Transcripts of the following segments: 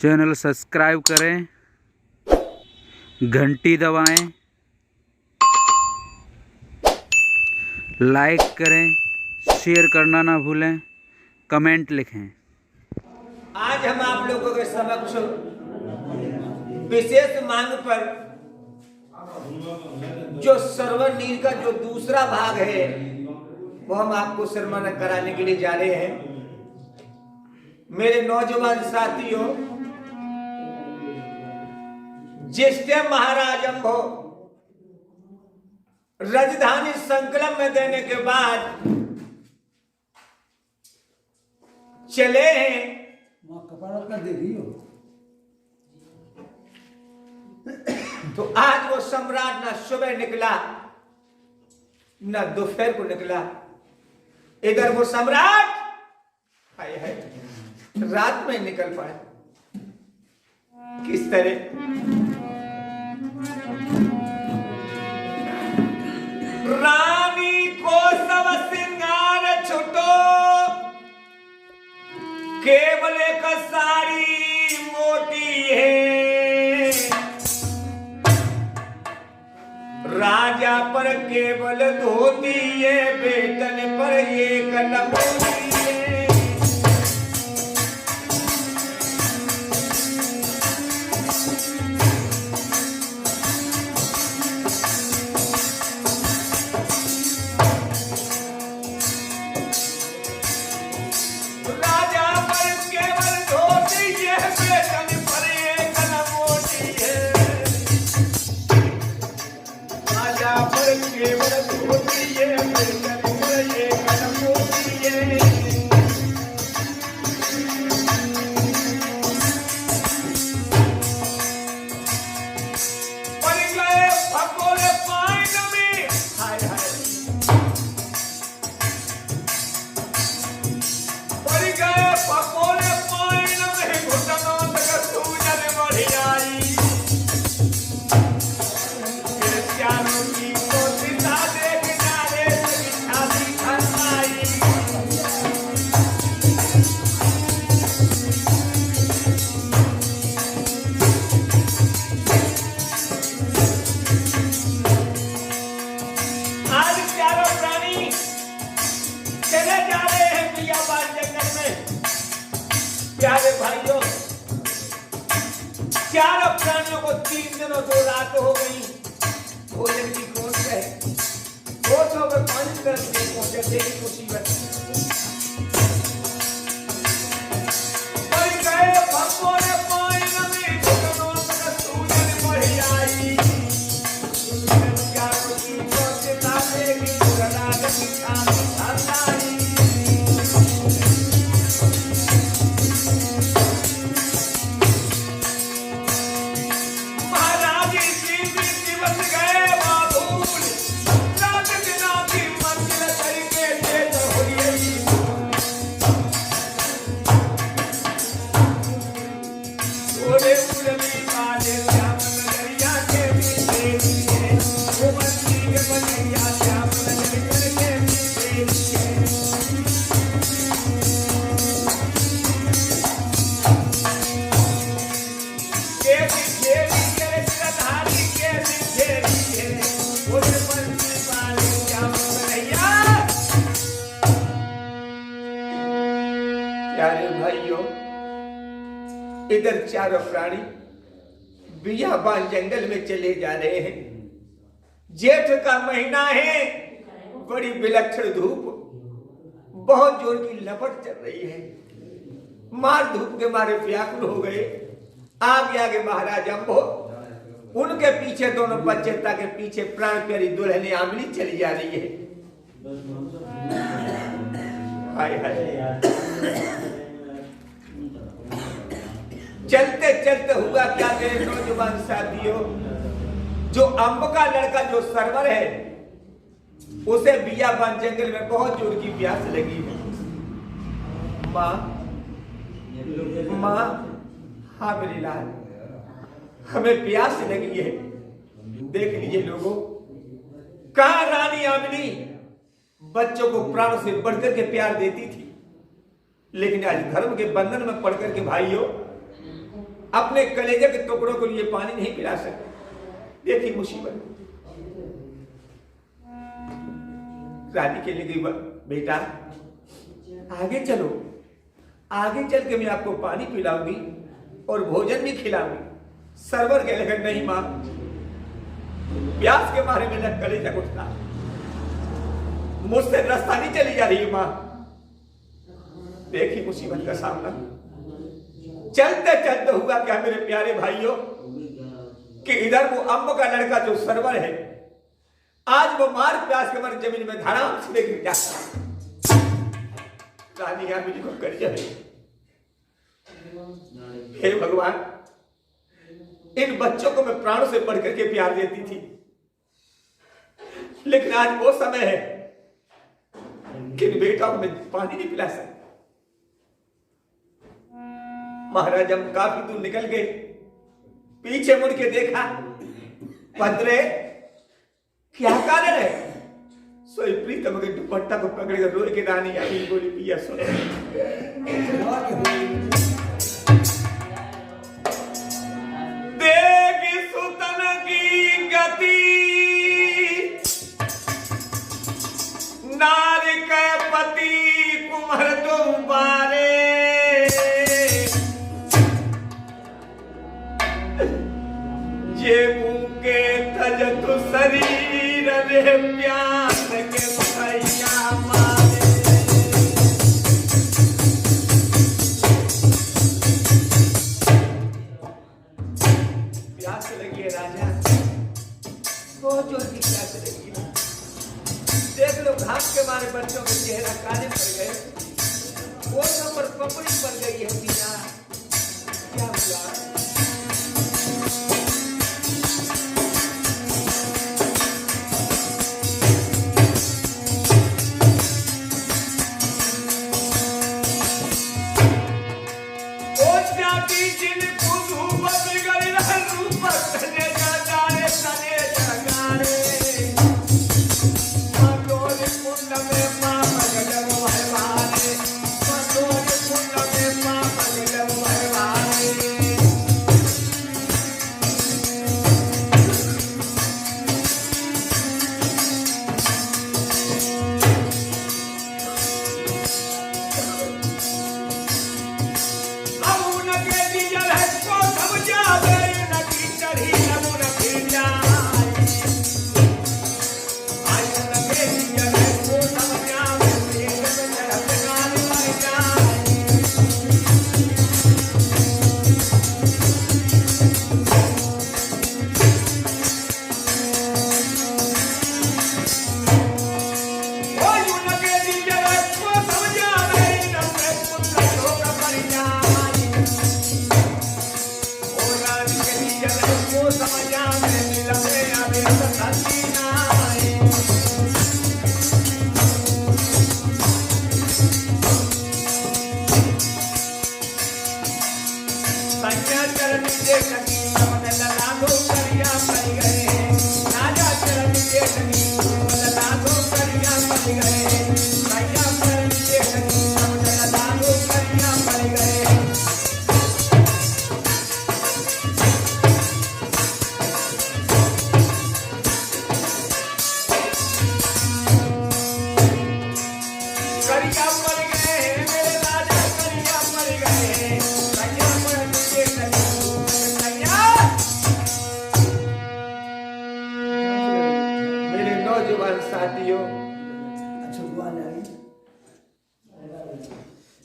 Channel subscribe करें, घंटी दबाएं, लाइक करें, शेयर करना ना भूलें, कमेंट लिखें। आज हम आप लोगों के समक्ष विशेष मांग पर जो सरवर नील का जो दूसरा भाग है वो हम आपको श्रवण कराने के लिए जा रहे हैं। मेरे नौजवान साथियों, जिस टाइम महाराज अम्भो राजधानी संकलम में देने के बाद चले हैं, तो आज वो सम्राट ना सुबह निकला ना दोपहर को निकला। इधर वो सम्राट है रात में निकल पड़ा। किस तरह? रानी को सब सिंगार छुटो, केवल एक साड़ी मोटी है। राजा पर केवल धोती है, बेटन पर एक लंगोटी है। प्यारे भाइयों, चारों प्राणियों को 3 दिनों 2 रात हो गई। भोजन की कौन है? वो तो 5 दिन से पहुंचे थे की मुसीबत। गए भगवान पाइन में घुटनों तक सूजन बढ़ आई। चारों की को लागे रात की खानी खाई। प्यारे भाइयों, इधर चारों प्राणी बियाबान जंगल में चले जा रहे हैं। जेठ का महीना है, बड़ी विलक्षण धूप, बहुत जोर की लपट चल रही है। मार धूप के मारे व्याकुल हो गए। आगे आगे महाराज अम्भो, उनके पीछे दोनों पचेता के पीछे प्राण प्यारी दुल्हन आमली चली जा रही है। हाय हाय, चलते चलते हुआ क्या मेरे नौजवान साथियों, जो अम्ब का लड़का जो सरवर है, उसे बियाबान जंगल में बहुत जोर की प्यास लगी। माँ माँ, हाँ मेरी लाल, हमें प्यास लगी है। देख लीजिए लोगों, कहाँ रानी आमली बच्चों को प्राण से बढ़कर के प्यार देती थी, लेकिन आज धर्म के बंधन में पड़ करके भाइयों अपने कलेजे के टुकड़ों को लिए पानी नहीं पिला सकते। देखिए मुसीबत। रानी के लिए बेटा आगे चलो, आगे चल के मैं आपको पानी पिलाऊंगी और भोजन भी खिलाऊंगी। सरवर के लगे नहीं मां, प्यास के मारे मेरा कलेजा उठता, मुझसे रास्ता नहीं चली जा रही मां। देखी मुसीबत का सामना चलते चलते हुआ क्या मेरे प्यारे भाइयों कि इधर वो अम्ब का लड़का जो सरवर है, आज वो मार प्यास के मारे जमीन में धड़ाम से गिर जाता। रानी यहाँ मुझे को कर जाए, हे भगवान, इन बच्चों को मैं प्राणों से बढ़ करके प्यार देती थी, लेकिन आज वो समय है कि इन बेटों को मैं पानी नहीं पिला सकता। महाराज हम काफी दूर निकल गए, पीछे मुड़ के देखा, पत्रे क्या कारण है? सोई प्रीतम के दुपट्टा को पकड़ कर रोए के रानी आई बोली पिया सुनो। देगी सुतन की गति नारी के पति कुमर तुम बारे, ये मुके तज तु शरीर रे प्यास के भैया मारे। प्यास लगी है राजा, बहुत जोर की प्यास लगी है। देख लो घाम के मारे बच्चों के चेहरा काले पड़ गए, वो पर पपड़ी पड़ गई है पिया, क्या हुआ?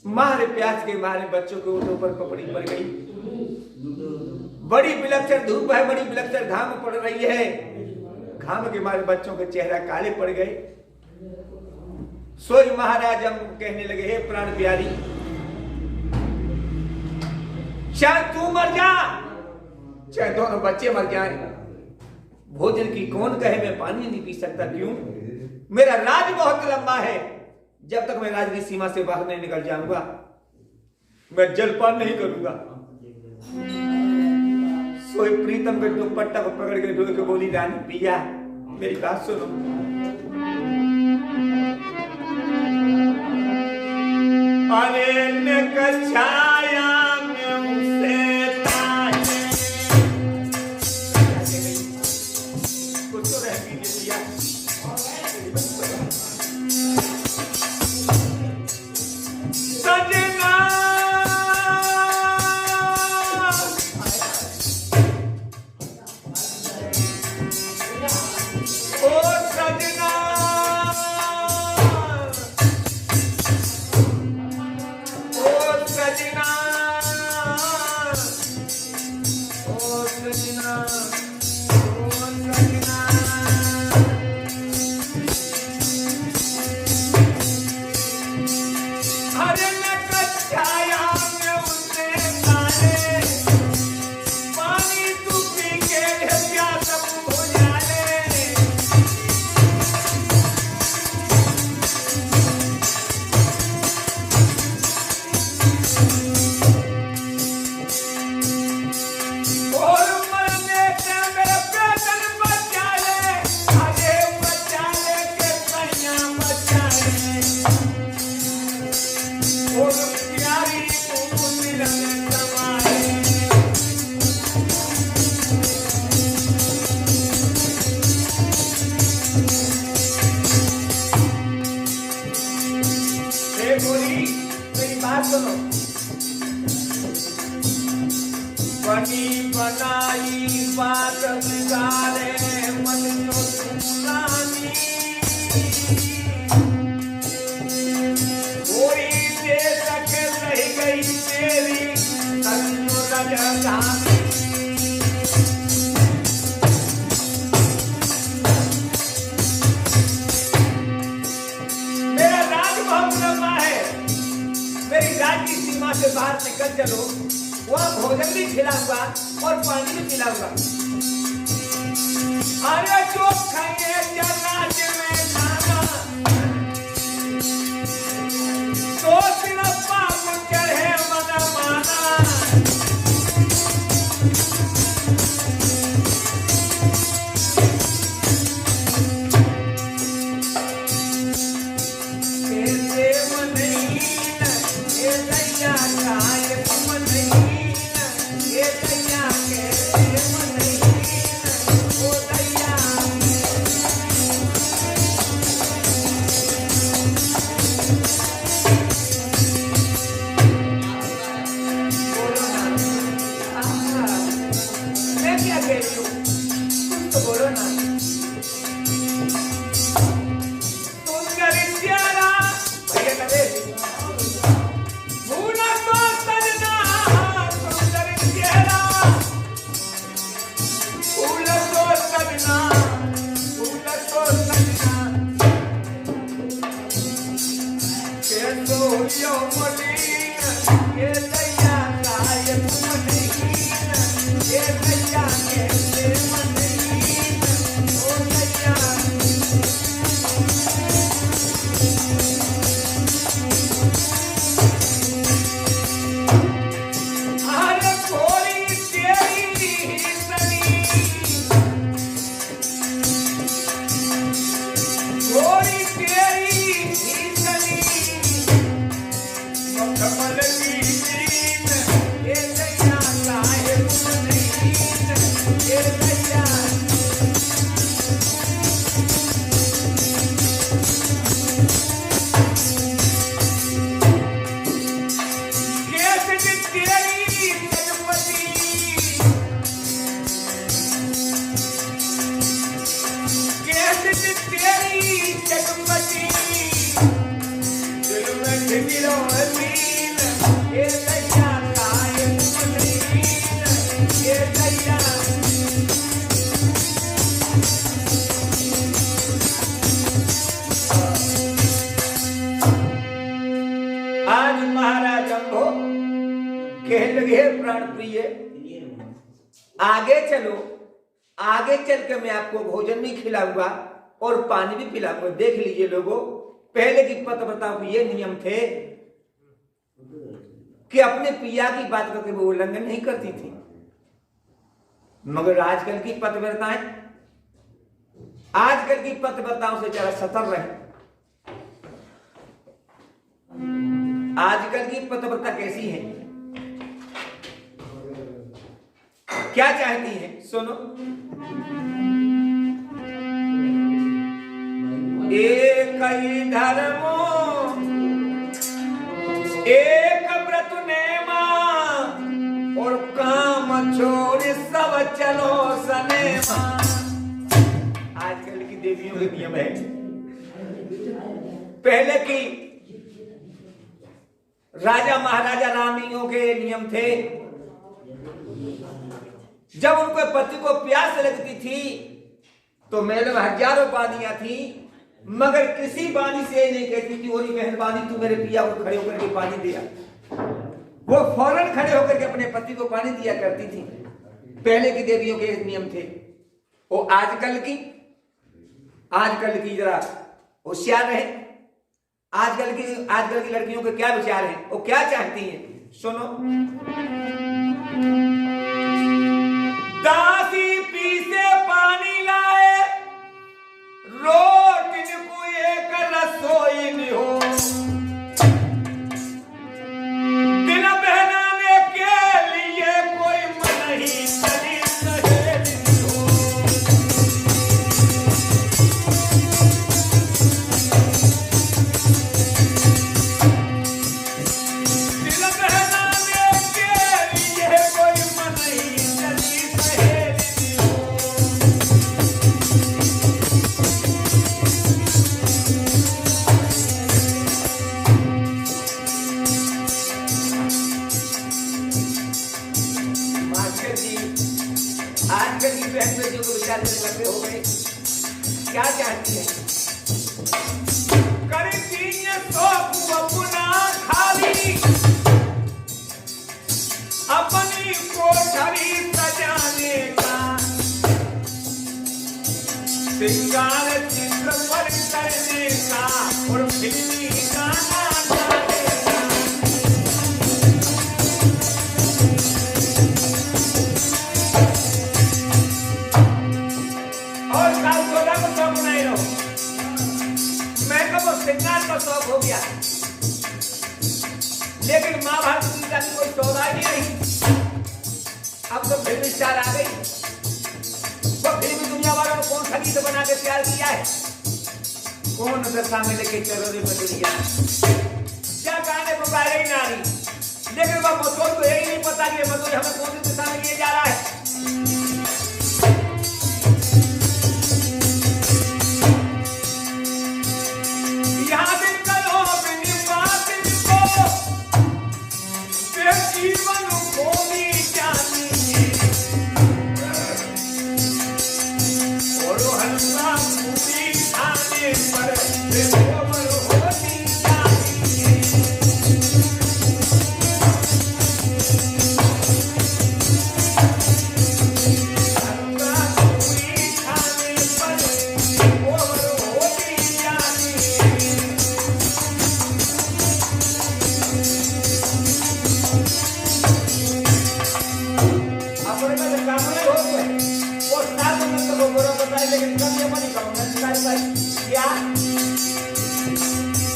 मारे प्यास के मारे बच्चों के ऊँटों पर पपड़ी पड़ गई। बड़ी विलक्षण धूप है, बड़ी विलक्षण घाम पड़ रही है। घाम के मारे बच्चों के चेहरा काले पड़ गए। सोई महाराज हम कहने लगे, हे प्राण प्यारी, चाहे तू मर जा चाहे दोनों बच्चे मर जाएं, भोजन की कौन कहे मैं पानी नहीं पी सकता। क्यों? मेरा राज बहुत लंबा है, जब तक मैं राज की सीमा से बाहर नहीं निकल जाऊंगा मैं जलपान नहीं करूंगा। सोई प्रीतम के दुपट्टा को पकड़ के ढोल के बोली, रानी पिया मेरी बात सुनो। अरे छाया में उसे बनी बनाई बात बिगाड़े मन जो सुनानी कोई दे सके रह गई तेरी तन्नो राजधानी मेरा राज बहुत लंबा है मेरी राज की सीमा से बाहर निकल चलो वहाँ भोजन भी खिलाऊंगा और पानी भी पिलाऊंगा अरे जो खाए जन्नत में खाना तो सिर्फ पाप चढ़े मन माना कैसे मन नहीं ये दैया खाए मन नहीं ये दैया कैसे मन नहीं ओ दैया बोलो ना मैं क्या कह रही हूँ कुछ तो बोलो ना सुंदर प्यारा भैया कदे भूना तो सजना सुंदर प्यारा फूल तो सजना कैसो यो मलिन ये दैया काय मलिन ये दैया कैसे मलिन ओ दैया अरे कोई तेरी सनी कोई तेरी सनी कमल की नींद ये दैया काहे नहीं ये दैया कैसे तेरी जगपति कैसे तेरी जगपति दिल में ढिलो नींद ये दैया काहे नहीं ये दैया आज महाराज अम्भो कह लगे प्राण प्रिय आगे चलो आगे चल के मैं आपको भोजन भी खिलाऊंगा और पानी भी पिलाऊंगा देख लीजिए लोगों पहले की पतिव्रता के ये नियम थे कि अपने पिया की बात करके वो उल्लंघन नहीं करती थी मगर आजकल की पतिव्रताएं आजकल की पतिव्रताओं से जरा सतर्क रहे आजकल की पतिव्रता कैसी है क्या चाहती है सुनो एक ही धर्मो एक व्रत नेमा और काम छोड़ सब चलो सनेमा आजकल की देवियों के नियम है पहले की राजा महाराजा रानियों के नियम थे जब उनके पति को प्यास लगती थी तो मेले में हजारों बानियां थी मगर किसी बानी से नहीं कहती थी ओरी बहन बानी तू मेरे पिया को खड़े होकर के पानी दिया वो फौरन खड़े होकर के अपने पति को पानी दिया करती थी पहले की देवियों के नियम थे वो आजकल की जरा होशियार रहे आजकल की लड़कियों के क्या विचार हैं वो क्या चाहती हैं सुनो दासी पीसे पानी लाए रोटी को एक रसोई नहीं हो दिल बहलाने के लिए कोई मन ही चली सहेली हो दिल बहलाने के लिए कोई बहन बेटियों को विचार में लगे हो गए, क्या चाहती है? करती है तो अपना खाली, अपनी कोठरी सजाने का, श्रृंगार चित्र पर करने का और फिल्मी गाना गाने का। और साल 14 को शौक नहीं रहो, मैं कब श्रृंगार का शौक हो गया, लेकिन महाभारत की का कोई 14 ही नहीं। अब तो फिल्म स्टार आ गई, वो फिल्मी दुनिया वालों ने कौन सा गीत बना के तैयार किया है, कौन दशा में लेके चलो रे बदलिया, क्या गाने को गा रही नारी, लेकिन वह मजदूर को यही नहीं पता कि मजदूर हमें कौन सी दिशा में लिए जा रहा है। जीवन को भी जानिए और हल्ला पूरी खाने पर बेखबर होनी चाहिए। हल्ला पूरी खाने पर बेखबर होनी चाहिए। अपने में काम नहीं हो गए और साथ में तो बुरा बताए, लेकिन कम ये मनी कहूँगा निकाल भाई क्या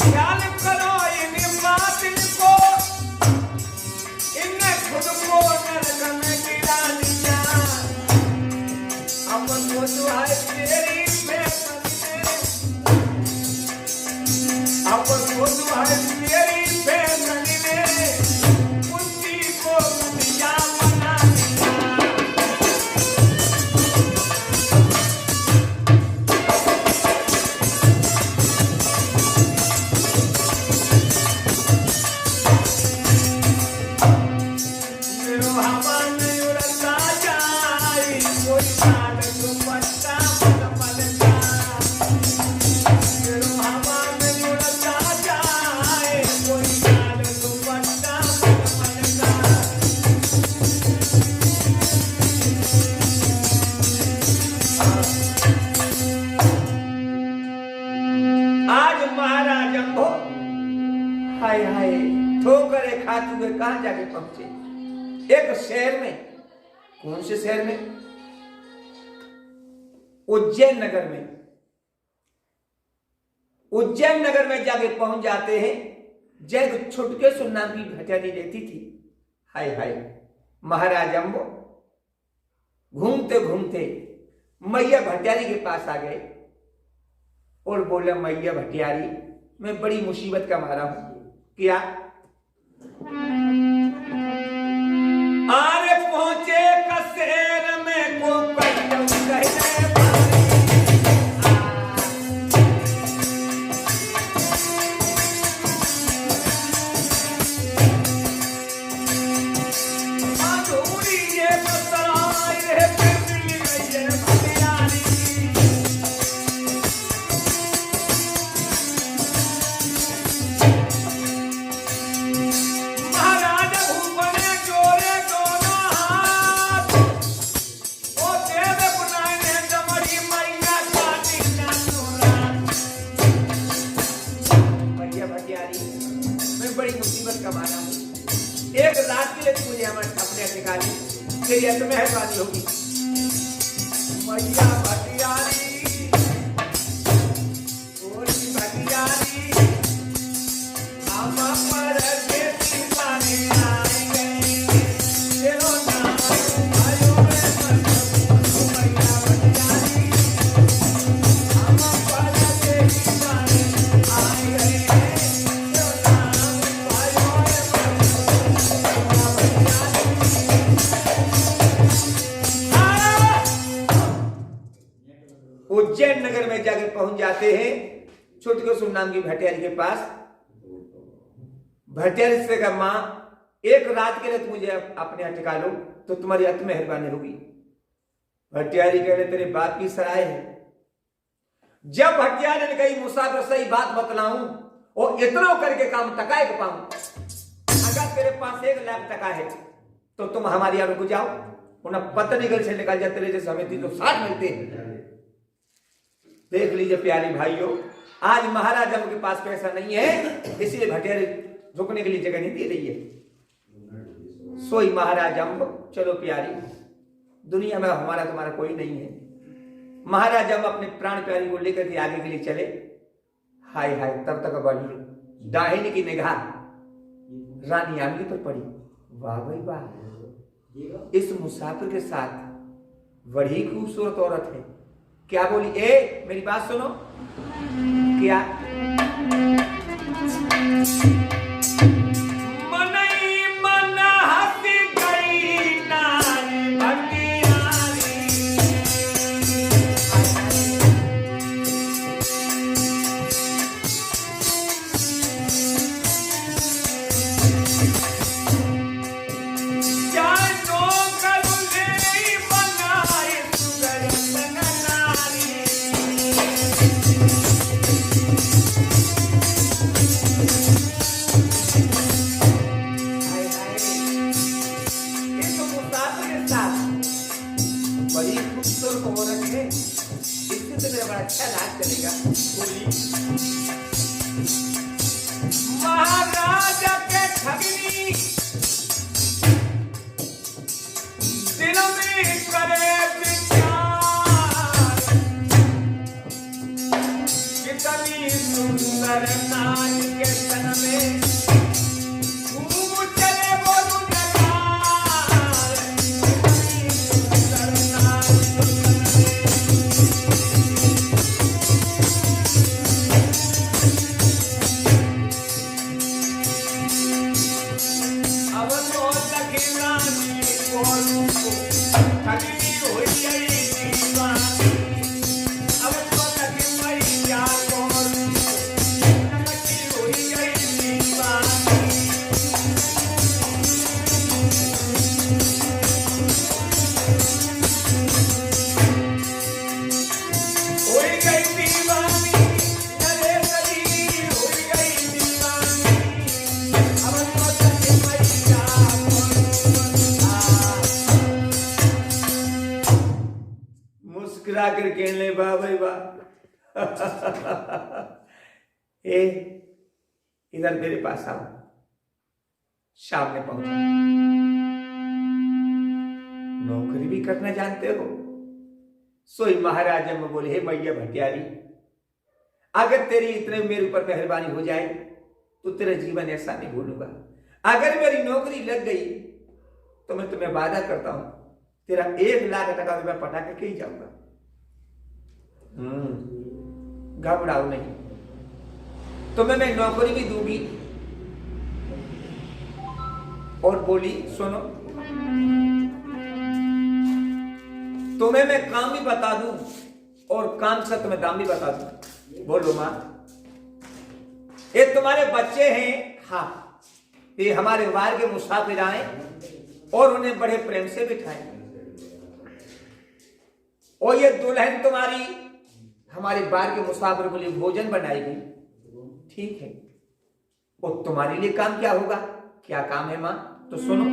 ख्याल करो इन बात को, इनने खुद को नरक में गिरा दिया, अपन को जो है तेरी फैसले, अपन को जो है तेरी फैसले उसी को दुनिया बना दिया। मेरो हवा में उड़ता जाए कोई साल दुपट्टा पल का, मेरो हवा में उड़ता जाए कोई साल दुपट्टा पल का। आज महाराज अम्भो हाय हाय ठोकरे खाते हुए कहां जाके पहुंचे, एक शहर में, कौन से शहर में, उज्जैन नगर में, उज्जैन नगर में जाके पहुंच जाते हैं। जय छुटके सुन नाम की भटियारी रहती थी। हाय हाय महाराज अम्बो घूमते घूमते मैया भटियारी के पास आ गए और बोले, मैया भटियारी मैं बड़ी मुसीबत का मारा हूं। क्या? आरे पहुंचे कसेर में को कटम कहने माधुरी ये बतराई रे पिपली ये भटियारी। महाराज भूपने जोरे दोनों हाथ, ओ देव पुनाने दमड़ी मैया काटी नानुरा। मैया भटियारी मैं बड़ी मुसीबत का माना हूँ, एक रात के लिए मुझे अपने निकाली, तेरी अंत मेहरबानी होगी। मैया भटियारी ओरी भटियारी हम पर देती पानी आई गई, तेरो नाम आयो रे मैया भटियारी हम पर देती पानी आई गई, तेरो नाम आयो रे। उज्जैन नगर में जाके पहुंच जाते हैं छुटके सुन नाम की भटियारी के पास। भटियारी से कहा, मां एक रात के लिए तुम मुझे अपने यहाँ टिका लो तो तुम्हारी अति मेहरबानी होगी। भटियारी कह रहे तेरे बाप की सराय है। जब भटियारी ने कही मुसाफिर सही बात बतलाऊं और इतना करके काम टकाए के पाऊं, अगर तेरे पास 1 लाख टका है तो तुम हमारे यहाँ रुक जाओ, उन्हें पत्नी घर से निकल जाए, तेरे जैसे हमें 360 मिलते हैं। देख लीजिए प्यारे भाइयों, आज महाराजा के पास पैसा नहीं है, इसलिए भटियारी झुकने के लिए जगह नहीं दे रही है। सोई महाराजा चलो प्यारी, दुनिया में हमारा तुम्हारा कोई नहीं है। महाराजा अपने प्राण प्यारी को लेकर के आगे के लिए चले। हाय हाय, तब तक बड़ी दाहिनी की निगाह रानी आमली पर पड़ी। वाह भाई वाह, इस मुसाफिर के साथ बड़ी खूबसूरत औरत है। क्या बोली? ए मेरी बात सुनो। क्या? अच्छा राज चलेगा। बोली महाराजा के ठगनी दिल में करे विचार, कितनी सुंदर नाच के तन में घूम चले बोलू जगार, कितनी सुंदर नाच कर कहने वाह भाई वाह। ए इधर मेरे पास आओ। शाम में पहुंचा। नौकरी भी करना जानते हो? सोई महाराजा में बोले, हे मैया भटियारी, अगर तेरी इतने मेरे ऊपर मेहरबानी हो जाए तो तेरा जीवन ऐसा नहीं भूलूंगा। अगर मेरी नौकरी लग गई तो मैं तुम्हें वादा करता हूं तेरा 1 लाख टका मैं पटा के ही जाऊंगा। घबराओ नहीं, तुम्हें मैं नौकरी भी दूंगी। और बोली सुनो, तुम्हें मैं काम भी बता दूं और काम से तुम्हें दाम भी बता दूं। बोलो मां, ये तुम्हारे बच्चे हैं? हाँ, ये हमारे वार के मुसाफिर आए और उन्हें बड़े प्रेम से बिठाए, और ये दुल्हन तुम्हारी हमारे बार के मुसाफिर के लिए भोजन बनाएगी। ठीक है, और तुम्हारे लिए काम क्या होगा? क्या काम है मां? तो सुनो।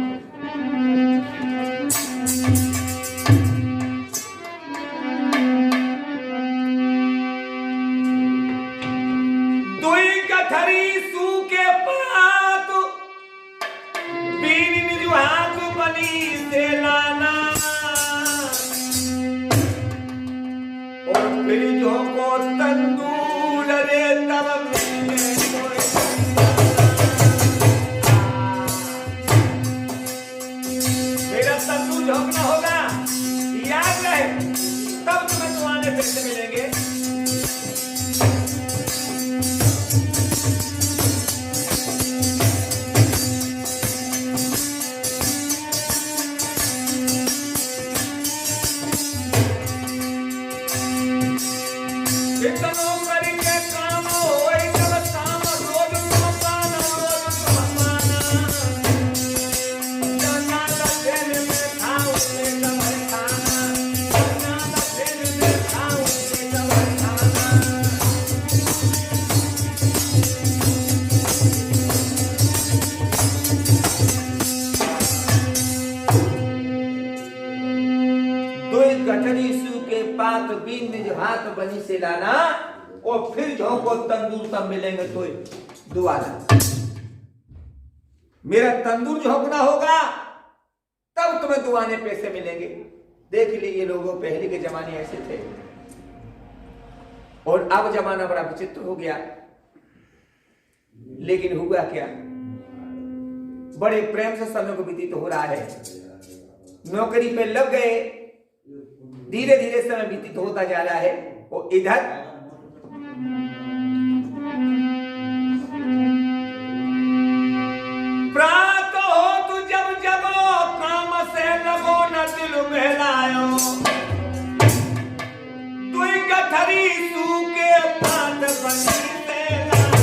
दुई कथरी सूके पात बीन निजुहात बनी से लाना, और फिर जो को तंदूर रे तब मेरा तंदूर झोंकना होगा, याद रहे, तब तुम्हें तुम्हारे फिर से मिलेंगे। गठरी सूखे पात बीन निज हाथ बनी से लाना, और फिर झोंको तंदूर तब मिलेंगे तो दुआरा। मेरा तंदूर झोंकना होगा तब तुम्हें दुआने पैसे मिलेंगे। देख लीजिए लोगों, पहले के जमाने ऐसे थे, और अब जमाना बड़ा विचित्र हो गया। लेकिन हुआ क्या, बड़े प्रेम से समय को व्यतीत हो रहा है, नौकरी पे लग गए, धीरे धीरे समय व्यतीत होता जा रहा है। और इधर प्रात हो तू जब जगो, काम से लगो न दिल महलायो, तू गठरी सूखे पात बनी से लायो।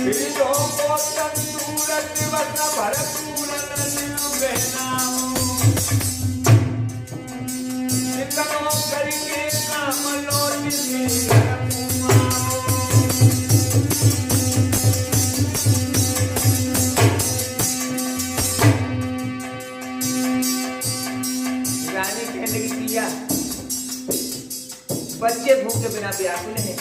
फिरों को तंदूर दिवस भरपूर न दिल महलाओ, निकलो करके काम लौट के रखुआओ। रानी कहने लगी, पिया बच्चे भूख के बिना व्याकुल हैं,